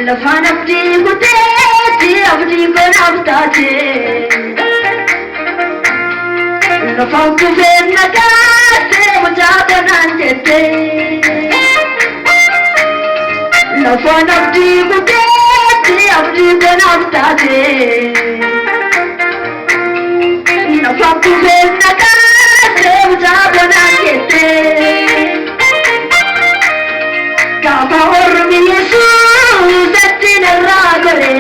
lafaan abdii guuteetti abdii kun abtaate lafaan kufeen nagaate mucaa kanaan jette lafaan abdii guuteetti abdii kun abtaate lafaan kufeen nagaate mucaa kanaan jette gaafa ormi yesuusatti narraa gore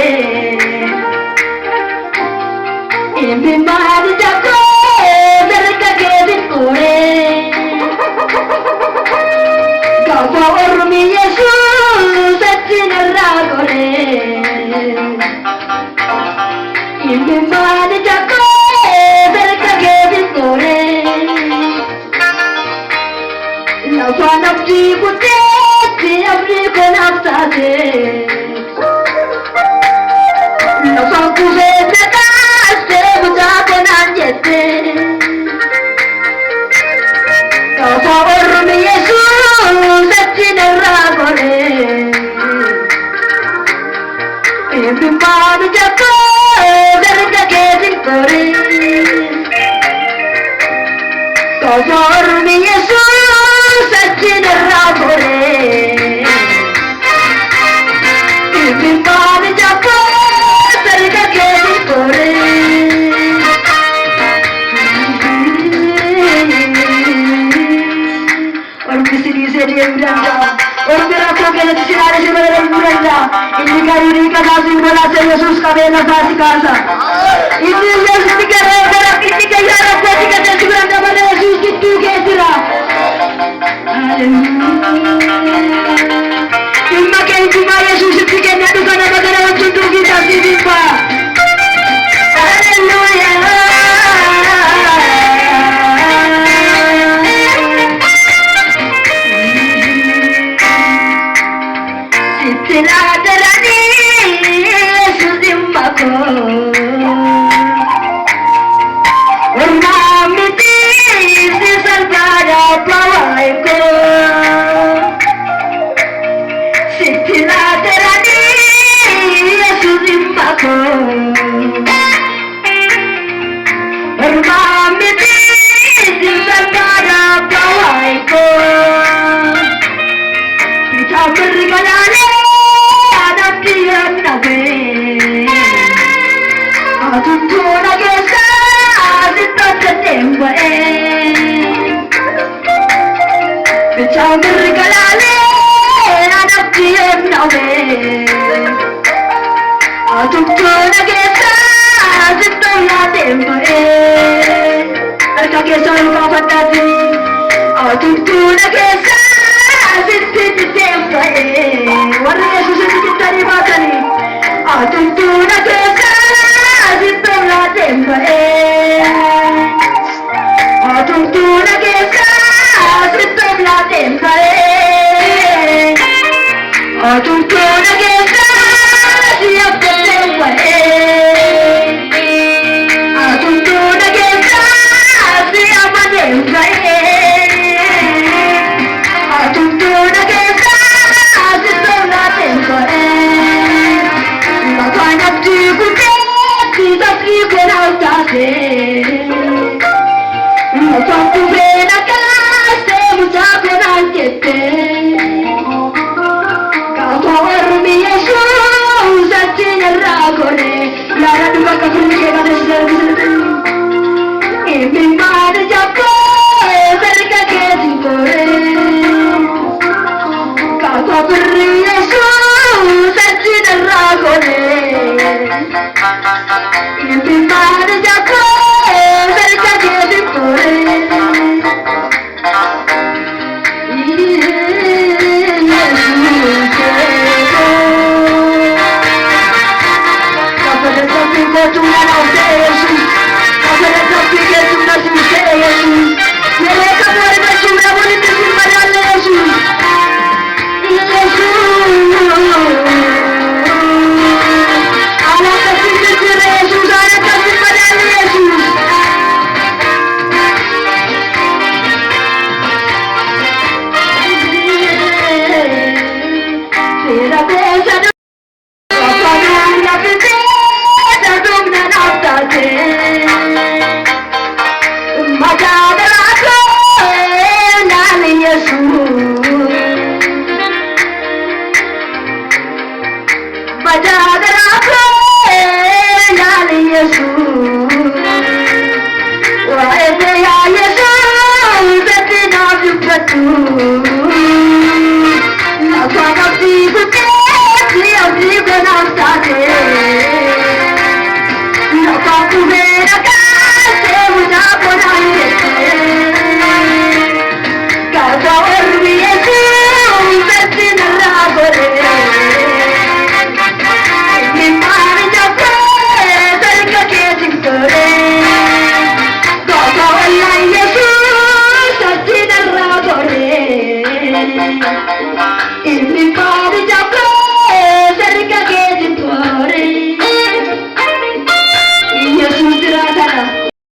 inni maali jakoo darga keetin gore gaafa ormi yesuusatti narraa gore inni maali jakoo darga keetin gore lafaan abdii guuteetti abdii kun abtaate lafaan kufeen nagaate mucaa kanaan jette gaafa ormi yesuusatti narraa gore inni maali jakoo darga keetin gore gaafa ormi yesuusatti narraa gore inni maali jakoo darga keetin gore ormi siniisee deemuu danda'a ormi rakkoo keessatti sinaalee si fayyadamuu danda'a inni gaarii kanaasiin bolaasa yesuus qabee lafaasi kaasa inni yesuusi garee gara inni gayyaa rakkooti gateessi bira dabalee yesuus gidduu kee jira dhimma kee hijumaa yesuusitti kenna dhufa nama gara wajjin duubii taasii dhimma Yesus መጃደራኮ ያለ ኢየሱስ ወይኔ ያ ኢየሱስ ዘትና ዝበቱ ናቷናብዲ ጉጤት ሊያውዲ በናፍታቴ ናቷኩ ቤረቃሴ ውዳ ቦናየቴ ካዛወር ኢየሱስ ዘትና ራጎሬ Good.